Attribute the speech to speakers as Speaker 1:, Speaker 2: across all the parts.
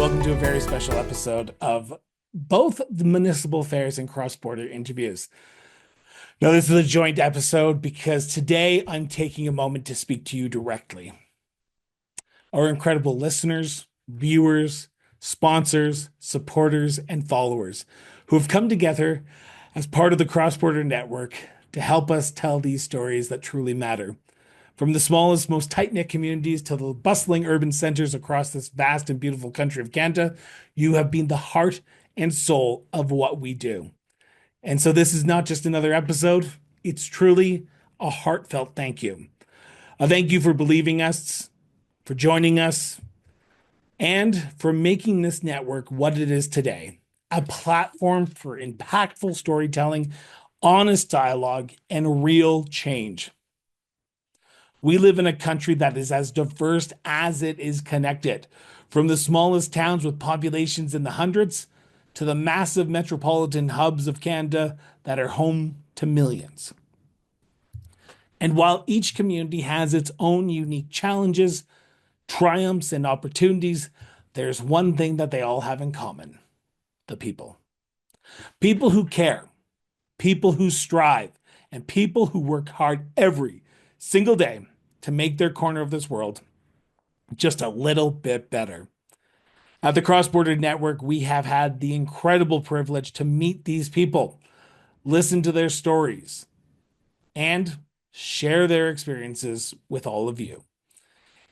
Speaker 1: welcome to a very special episode of both the municipal affairs and cross-border interviews. Now, this is a joint episode because today I'm taking a moment to speak to you directly. Our incredible listeners, viewers, sponsors, supporters, and followers who have come together as part of the cross-border network to help us tell these stories that truly matter. From the smallest, most tight-knit communities to the bustling urban centers across this vast and beautiful country of Canada, you have been the heart and soul of what we do. And so this is not just another episode, it's truly a heartfelt thank you. A thank you for believing us, for joining us, and for making this network what it is today, a platform for impactful storytelling, honest dialogue, and real change. We live in a country that is as diverse as it is connected, from the smallest towns with populations in the hundreds to the massive metropolitan hubs of Canada that are home to millions. And while each community has its own unique challenges, triumphs, and opportunities, there's one thing that they all have in common: the people. People who care, people who strive, and people who work hard every single day to make their corner of this world just a little bit better. At the Cross Border Network, we have had the incredible privilege to meet these people, listen to their stories, and share their experiences with all of you.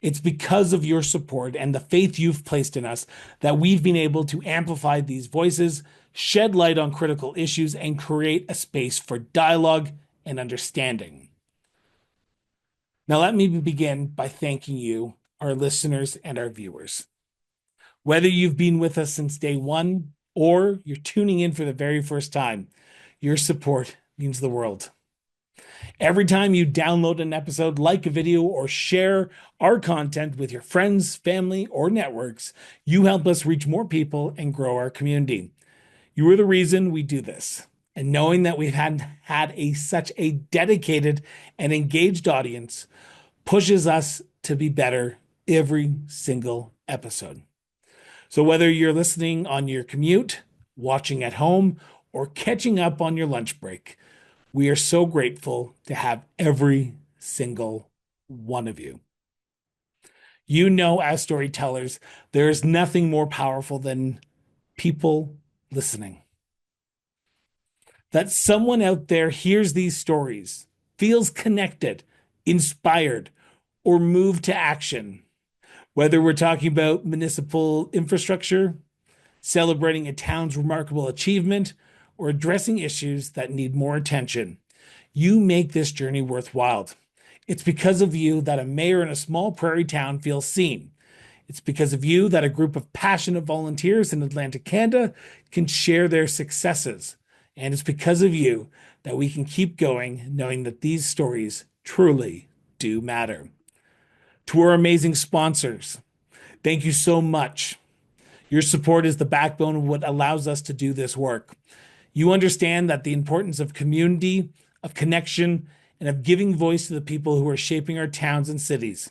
Speaker 1: It's because of your support and the faith you've placed in us that we've been able to amplify these voices, shed light on critical issues, and create a space for dialogue and understanding. Now, let me begin by thanking you, our listeners and our viewers. Whether you've been with us since day one or you're tuning in for the very first time, your support means the world. Every time you download an episode, like a video, or share our content with your friends, family, or networks, you help us reach more people and grow our community. You are the reason we do this. And knowing that we've had such a dedicated and engaged audience pushes us to be better every single episode. So whether you're listening on your commute, watching at home, or catching up on your lunch break, we are so grateful to have every single one of you. You know, as storytellers, there is nothing more powerful than people listening. That someone out there hears these stories, feels connected, inspired, or moved to action. Whether we're talking about municipal infrastructure, celebrating a town's remarkable achievement, or addressing issues that need more attention, you make this journey worthwhile. It's because of you that a mayor in a small prairie town feels seen. It's because of you that a group of passionate volunteers in Atlantic Canada can share their successes. And it's because of you that we can keep going, knowing that these stories truly do matter. To our amazing sponsors, thank you so much. Your support is the backbone of what allows us to do this work. You understand that the importance of community, of connection, and of giving voice to the people who are shaping our towns and cities.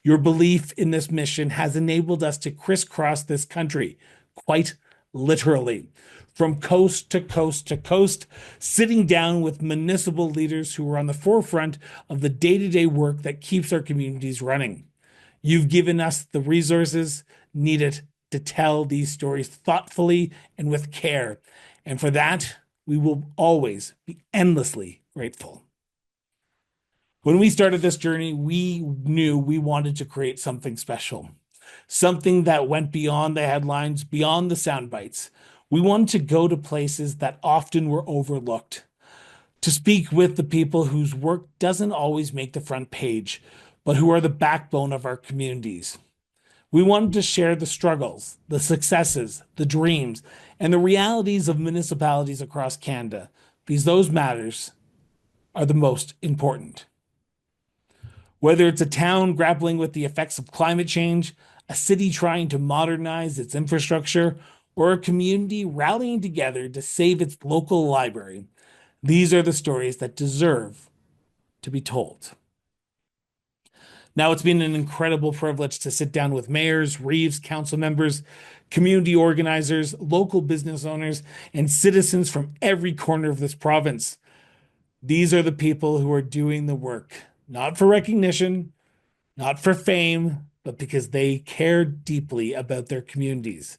Speaker 1: Your belief in this mission has enabled us to crisscross this country, quite literally, from coast to coast to coast, sitting down with municipal leaders who are on the forefront of the day-to-day work that keeps our communities running. You've given us the resources needed to tell these stories thoughtfully and with care. And for that, we will always be endlessly grateful. When we started this journey, we knew we wanted to create something special, something that went beyond the headlines, beyond the sound bites. We wanted to go to places that often were overlooked, to speak with the people whose work doesn't always make the front page, but who are the backbone of our communities. We wanted to share the struggles, the successes, the dreams, and the realities of municipalities across Canada, because those matters are the most important. Whether it's a town grappling with the effects of climate change, a city trying to modernize its infrastructure, or a community rallying together to save its local library, these are the stories that deserve to be told. Now, it's been an incredible privilege to sit down with mayors, reeves, council members, community organizers, local business owners, and citizens from every corner of this province. These are the people who are doing the work, not for recognition, not for fame, but because they care deeply about their communities.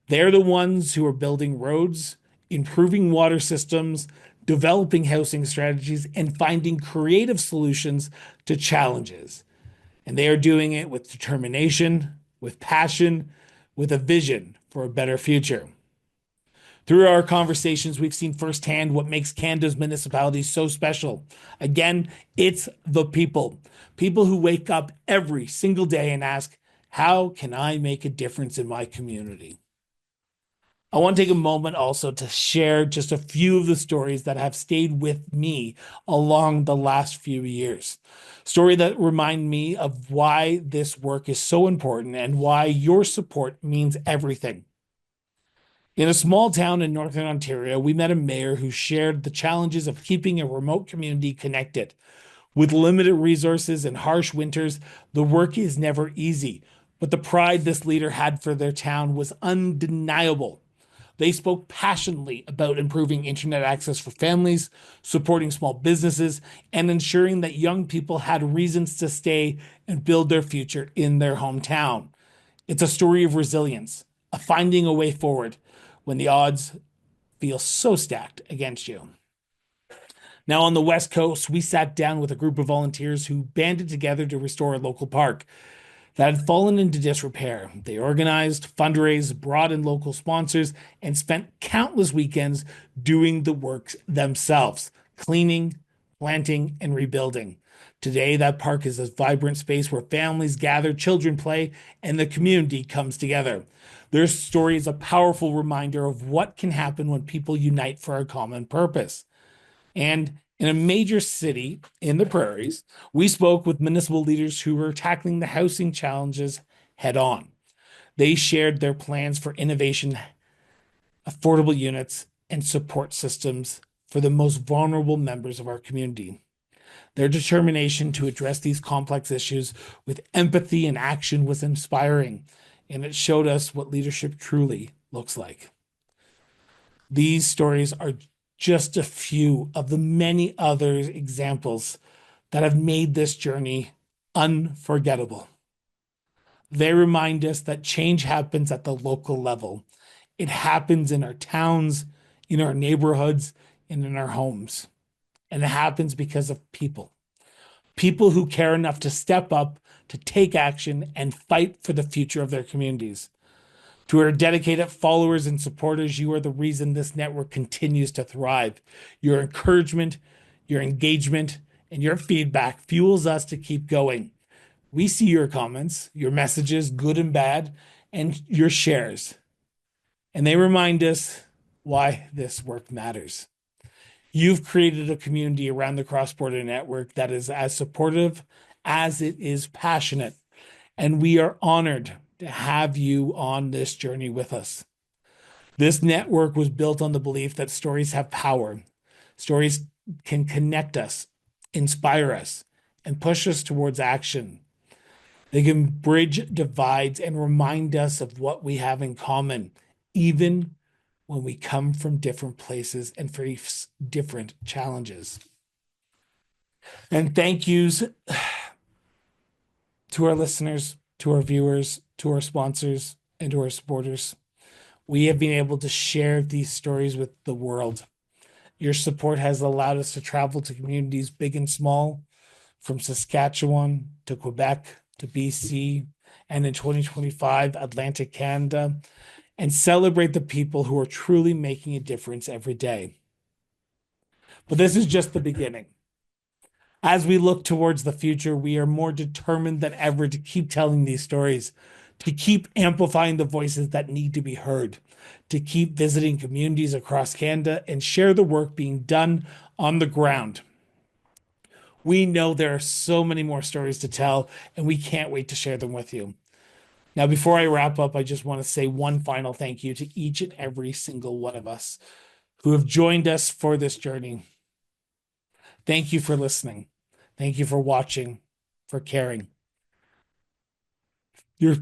Speaker 1: They're the ones who are building roads, improving water systems, developing housing strategies, and finding creative solutions to challenges. And they are doing it with determination, with passion, with a vision for a better future. Through our conversations, we've seen firsthand what makes Canada's municipalities so special. Again, it's the people. People who wake up every single day and ask, how can I make a difference in my community? I want to take a moment also to share just a few of the stories that have stayed with me along the last few years. Story that remind me of why this work is so important and why your support means everything. In a small town in Northern Ontario, we met a mayor who shared the challenges of keeping a remote community connected. With limited resources and harsh winters, the work is never easy, but the pride this leader had for their town was undeniable. They spoke passionately about improving internet access for families, supporting small businesses, and ensuring that young people had reasons to stay and build their future in their hometown. It's a story of resilience, of finding a way forward when the odds feel so stacked against you. Now, on the West Coast, we sat down with a group of volunteers who banded together to restore a local park that had fallen into disrepair. They organized, fundraised, brought in local sponsors, and spent countless weekends doing the work themselves, cleaning, planting, and rebuilding. Today, that park is a vibrant space where families gather, children play, and the community comes together. Their story is a powerful reminder of what can happen when people unite for a common purpose. And in a major city in the prairies, we spoke with municipal leaders who were tackling the housing challenges head on. They shared their plans for innovation, affordable units, and support systems for the most vulnerable members of our community. Their determination to address these complex issues with empathy and action was inspiring, and it showed us what leadership truly looks like. These stories are just a few of the many other examples that have made this journey unforgettable. They remind us that change happens at the local level. It happens in our towns, in our neighborhoods, and in our homes. And it happens because of people. People who care enough to step up, to take action, and fight for the future of their communities. To our dedicated followers and supporters, you are the reason this network continues to thrive. Your encouragement, your engagement, and your feedback fuels us to keep going. We see your comments, your messages, good and bad, and your shares. And they remind us why this work matters. You've created a community around the Cross Border Network that is as supportive as it is passionate. And we are honored to have you on this journey with us. This network was built on the belief that stories have power. Stories can connect us, inspire us, and push us towards action. They can bridge divides and remind us of what we have in common, even when we come from different places and face different challenges. And thank yous to our listeners, to our viewers, to our sponsors, and to our supporters. We have been able to share these stories with the world. Your support has allowed us to travel to communities big and small, from Saskatchewan to Quebec to BC, and in 2025, Atlantic Canada, and celebrate the people who are truly making a difference every day. But this is just the beginning. As we look towards the future, we are more determined than ever to keep telling these stories, to keep amplifying the voices that need to be heard, to keep visiting communities across Canada and share the work being done on the ground. We know there are so many more stories to tell, and we can't wait to share them with you. Now, before I wrap up, I just want to say one final thank you to each and every single one of us who have joined us for this journey. Thank you for listening. Thank you for watching, for caring. Your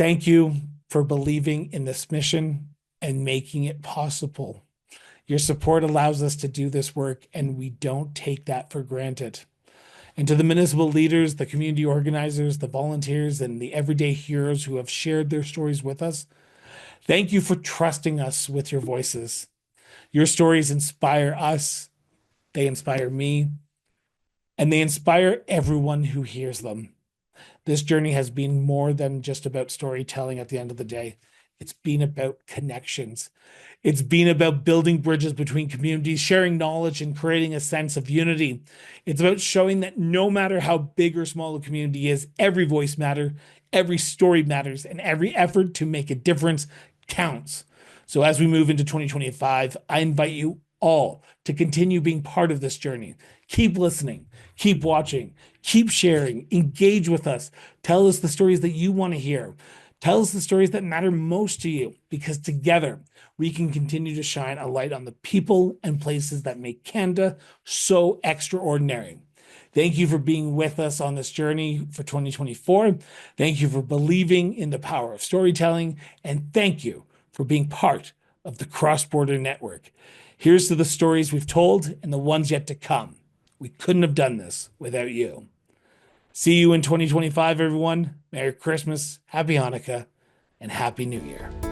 Speaker 1: Thank you for believing in this mission and making it possible. Your support allows us to do this work, and we don't take that for granted. And to the municipal leaders, the community organizers, the volunteers, and the everyday heroes who have shared their stories with us, thank you for trusting us with your voices. Your stories inspire us, they inspire me, and they inspire everyone who hears them. This journey has been more than just about storytelling at the end of the day. It's been about connections. It's been about building bridges between communities, sharing knowledge, and creating a sense of unity. It's about showing that no matter how big or small a community is, every voice matters, every story matters, and every effort to make a difference counts. So as we move into 2025, I invite you all to continue being part of this journey. Keep listening, keep watching, keep sharing, engage with us. Tell us the stories that you want to hear. Tell us the stories that matter most to you, because together we can continue to shine a light on the people and places that make Canada so extraordinary. Thank you for being with us on this journey for 2024. Thank you for believing in the power of storytelling. And thank you for being part of the Cross Border Network. Here's to the stories we've told and the ones yet to come. We couldn't have done this without you. See you in 2025, everyone. Merry Christmas, Happy Hanukkah, and Happy New Year.